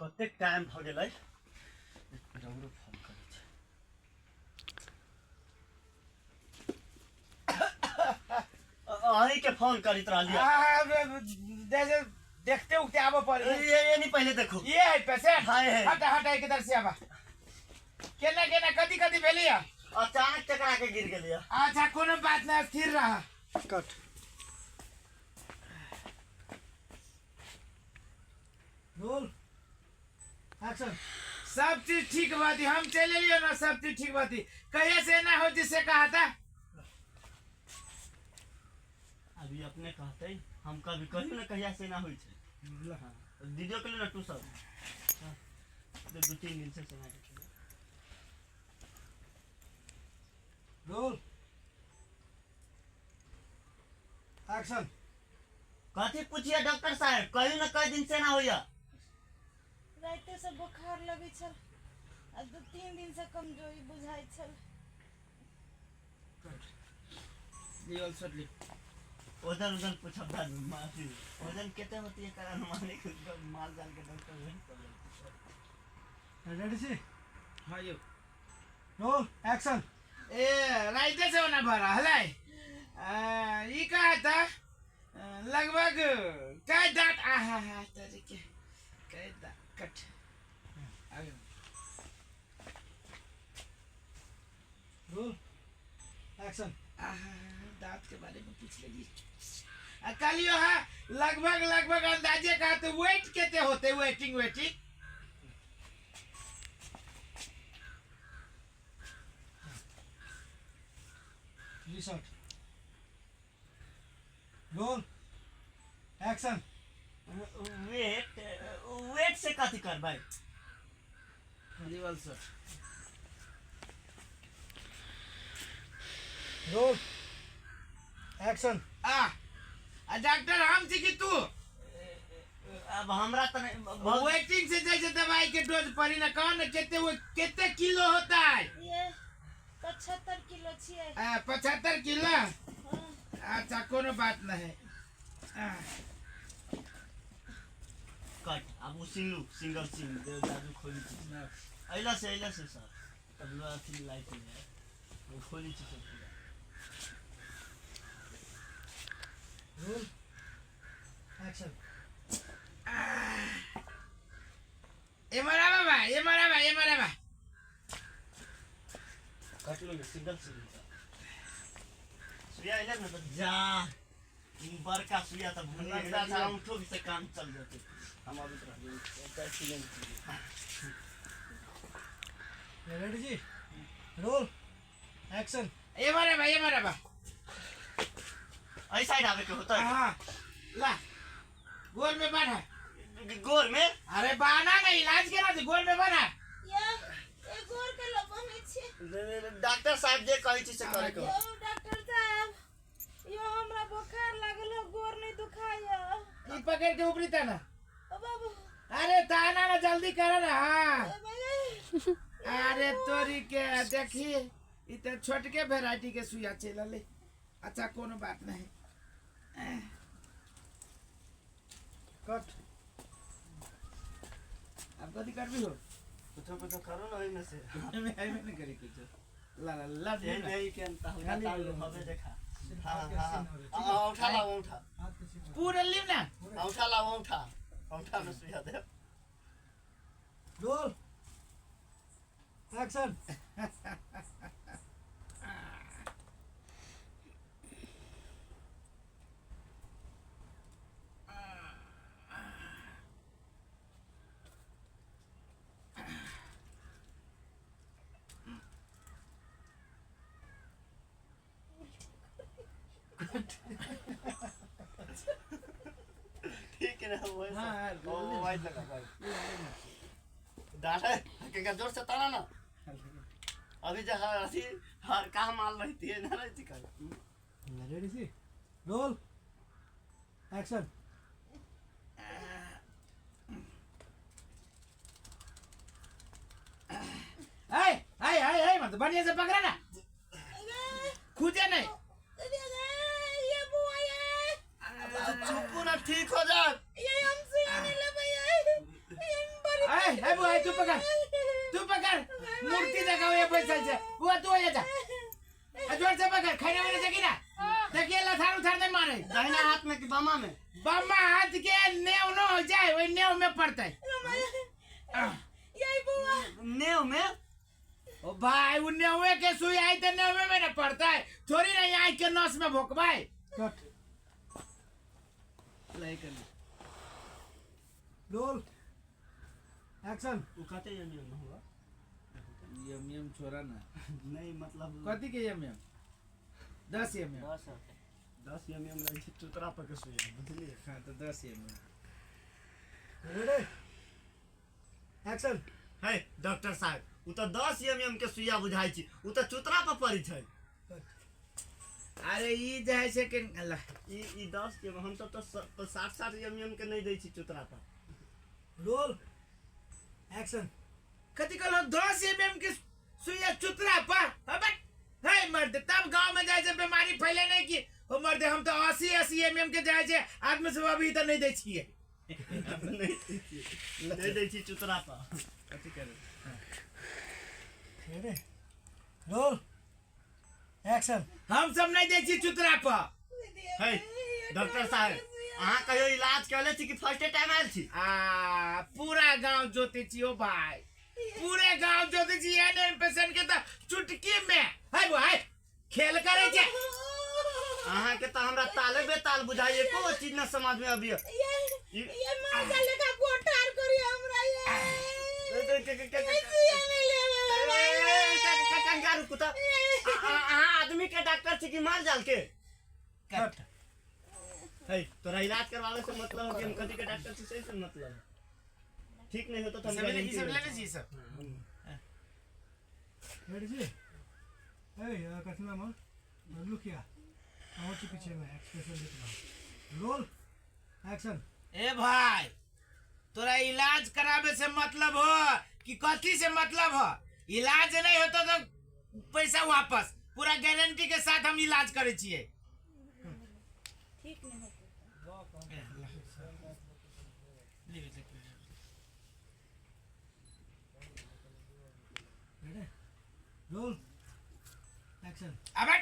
कतेक टाइम भ गेलै रौरो फोन करै छै अहीं के फोन करैत रहलिए देखते उठते आबो पर ये नहीं पहले देखो ये है पेशेंट हाय है हट हट किधर से आबा केना केना कदी कदी भेलिया अचानक टकरा के गिर गेलिए अच्छा कोनो बात ना स्थिर रहा कट रोल एक्शन सब चीज ठीक बाती हम चले लियो ना सब चीज ठीक बाती कहिए से ना हो जिससे कहा था अभी अपने कहते हम कभी कहियो ना कहिया से ना होई छै दीदियो के ना तू सब दो तीन दिन से ना रोल एक्शन कथी पूछिए डॉक्टर साहब कहियो ना कई दिन से ना होइया राइते से बुखार लगे छल आ 2-3 दिन से कमजोरी बुझाई छल लियो सटली वजन वजन पूछब बाद माफी वजन कितने होती है कारण माने के माल जान के डॉक्टर वही कर रेडी सी हां यो रोल एक्शन ए राइते से होना भरा हलाई ई कहा था लगभग काय दांत आहा हा तरीके काय दांत कट आगे रोल एक्शन आहा दांत के बारे में पूछ लेगी अकालियो है लगभग लगभग अंदाजे कहा तो वेट कितने होते waiting waiting resort role action weight weight से कथी कर भाई दीवाल सर रोल एक्शन डॉक्टर हम छी कि तू अब हमरा तो वेटिंग से जैसे दवाई के डोज पड़ी ना कौन कितने किलो होता है ये 75 किलो छिए 75 किलो अच्छा कोनो बात नहीं कट अब वो सिंगल सिंग दादू खोली थी अइला से सर तब लो थी लाइट में वो खोली थी सब रोल एक्शन ये मरा बाबा कट लो सिंगल सिंग सुइया इधर ना तो जा बड़का सुइया तो लगता था उठो से काम चल जाते हम अभी तो एक्सीडेंट रेडी जी रोल एक्शन ये मरा बा ऐसा ही ढाबे के होता है हाँ ला गोल में बना गोल में अरे बाना नहीं इलाज के ना गोल में बना ये गोर के लबो में छी डॉक्टर साहब जे कहि छी से करे को यो डॉक्टर साहब यो हमरा बुखार लागल है गोर नहीं दुखाया ई पकड़ के ऊपरी तना ओ बाबू अरे ताना ना जल्दी करो ना हाँ ए भाई अरे तोरी के देखी ई तो छोटके वैरायटी के सुइया चलले अच्छा कोनो बात नहीं कट अब कथी करबी हो कुछ करो ना इनमें से मैं नहीं करे कुछ ला ये नहीं के खाली हमें देखा हां उठा ला उठा पूरा लिम ना उठा ला उठा में सुइया दे रोल एक्शन ठीक है ना वो हाँ, ओ वाइट लगा भाई डाटा के जोर से ताना ना अभी जहाँ ऐसी हर कहाँ माल रहती है ना रहती का रेडी सी रोल एक्शन हाय मत बढ़िया से पकड़ा ना खुजे नहीं ये बुआ ये चुप ना ठीक हो जा ये हमसे आने लगा ये बड़ी ए बुआ तू पकड़ मूर्ति जगह ये बैठल छे बुआ तू आ जा जोर से पकड़ खाने वाले जगी ना देखिए लथार उठार नहीं मारे दाहिना हाथ में कि बामा में बामा हाथ के नेव न हो जाए वही नेव में पड़ता है यही बुआ नेव में ओ भाई वो नेवे के सुई आई तो नेवे में न पड़ता है थोड़ी नहीं आई के नस में भोकबाई कट लाई कर रोल एक्शन वो कहते यम यम हुआ यम छोरा ना नहीं मतलब कथी के यम 10 यम 10 यम रही छै चुतरा पर के सुई बुझलिए हां तो 10 यम रेडी एक्शन है डॉक्टर साहब उ तो 10 एमएम के सुइया बुझाई छी उ तो चुतरा पर पड़ी छै अरे ई जे है से के अल्लाह ई 10 के हम सब तो 60 एमएम के नहीं दै छी चुतरा पर रोल एक्शन कथी कहलो 10 एमएम के सुइया चुतरा पर अबे हे मर्द तब गांव में जाय से बीमारी फैले नहीं की हो मर्द हम तो 80 एमएम के जाय से आदमी सब अभी तो नहीं दै छिए नहीं दै छी चुतरा पर कथी करे रेडी रोल एक्शन हम सब नहीं दै छी चुतरा पर है डॉक्टर साहब अहाँ कहियो इलाज करले छी कि फर्स्ट टाइम आयल छी पूरा गांव जोते छी ओ भाई पूरे गांव जोते छी एने पेशेंट के त चुटकी में है भाई खेल करे छे अहाँ के त हमरा ताले बेताल बुझाई एको चीज न समझ में अभी ये मार डाले का कोटार करी हमरा कंगारू कुत्ता अहाँ आदमी के डॉक्टर छी कि मार जाल के कट है तोरा इलाज करवावे से मतलब है कि हम कथी के डॉक्टर छी से मतलब ठीक नहीं होता तो हम ई सब लेने छी सब रेडी जी ए कतना म लुकिया आओ छी पीछे में एक्सप्रेशन देखना रोल एक्शन ए भाई तोरा इलाज करावे से मतलब हो कि कथी से मतलब हो इलाज नहीं होता तो पैसा वापस पूरा गारंटी के साथ हम इलाज करे छिए ठीक नहीं होता रोल एक्शन अबे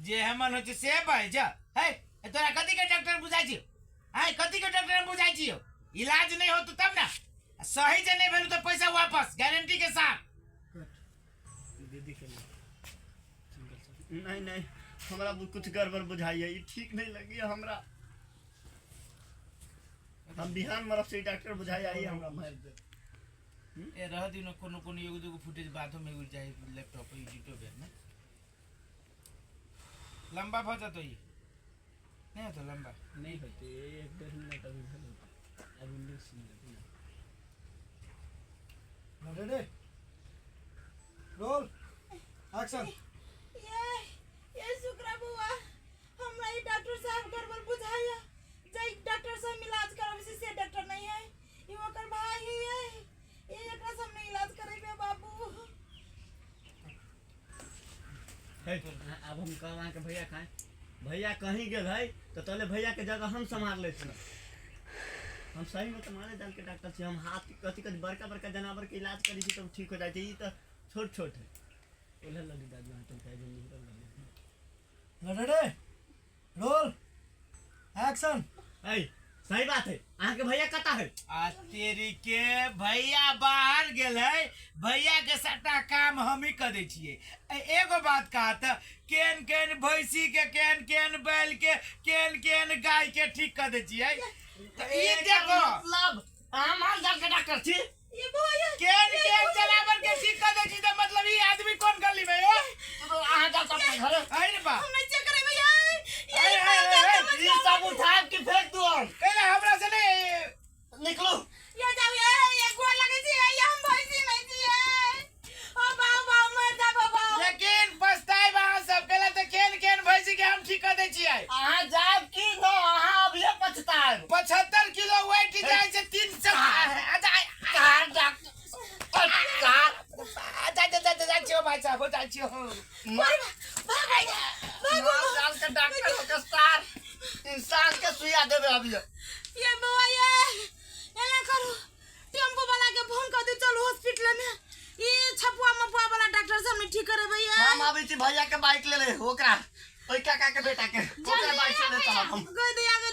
जे हमन हो से भाई जा है तोरा कथी के डॉक्टर बुझाई छी है कथी के डॉक्टर बुझाई छी इलाज नहीं हो तो तब ना सही से नहीं भेलू तो पैसा वापस गारंटी के साथ दीदी के नहीं नहीं हमरा कुछ गड़बड़ बुझाइए ये ठीक नहीं लगी हमरा हम बिहान मरब से डॉक्टर बुझाई आई हमरा मार दे ए रह दिनो कोनो कोनो एगो दुगो फुटेज बातों में उड़ जाए लैपटॉप पे यूट्यूब में लंबा हो जातो ये नहीं तो लंबा नहीं होते 1-1.5 मिनट अभी भेल अभी नहीं सुन रेडी रोल एक्शन ये शुक्र बुआ हमरा ई डॉक्टर साहब गड़बड़ बुझाया जई डॉक्टर साहब इलाज करावे से डॉक्टर नहीं है ई ओकर भाई ही है ये एकरा सामने इलाज करेबे बाबू है अब हम कहवा के भैया खाए भैया कहीं गेल है तो तले भैया के जगह हम संभाल ले छी हम सही में तुम्हारे जान के डॉक्टर छी हम हाथ कथी कथी बड़का बड़का जानवर के इलाज करी छी तो ठीक हो जाए ई तो छोट छोट है ओले लगी दादी हां तुम कह जो निकल लगे रेडी रोल एक्शन है सही बात है अहाँ के भैया कता है आ तेरी के भैया बाहर गेल है भैया के सटा काम हम ही कर दे छिए एगो बात कहा था केन केन भैंसी के केन केन बैल के केन गाय के ठीक कर दे छिए ये देखो मतलब हम हाल जाल के डॉक्टर छी ये बुआ केन जनावर के ठीक कर दे छी तो मतलब ये आदमी कौन गली में है तो अहाँ जा अपने घर अरे बा हम नहीं चेक करे भैया ये सब उठा के फेंक दो कहले हमरा से नहीं निकलो ये जाओ ये गोर लगे छी ये हम भैंसी नहीं छी ओ बाबा मर जा बाबा लेकिन पछताई बा सब कहले तो केन भैंसी के हम ठीक कर दे छिए अहाँ जाब की न अहाँ अब ये पछताएब 75 किलो वेट जाए से 300 कार डॉक्टर जा भाई साहब हो जाइयो भाग जाल के डॉक्टर के साथ इंसान के सुइया देबे अभी ये बुआ ये ना करो टेम्पो वाला के कह दे चल हॉस्पिटल में ई छपुआ मपुआ वाला डॉक्टर से हमने ठीक करे भैया हम आबै छी भैया के बाइक ले ले ओकरा ओइ काका के बेटा के ओकरा बाइक से ले चलब हम कह दे आगे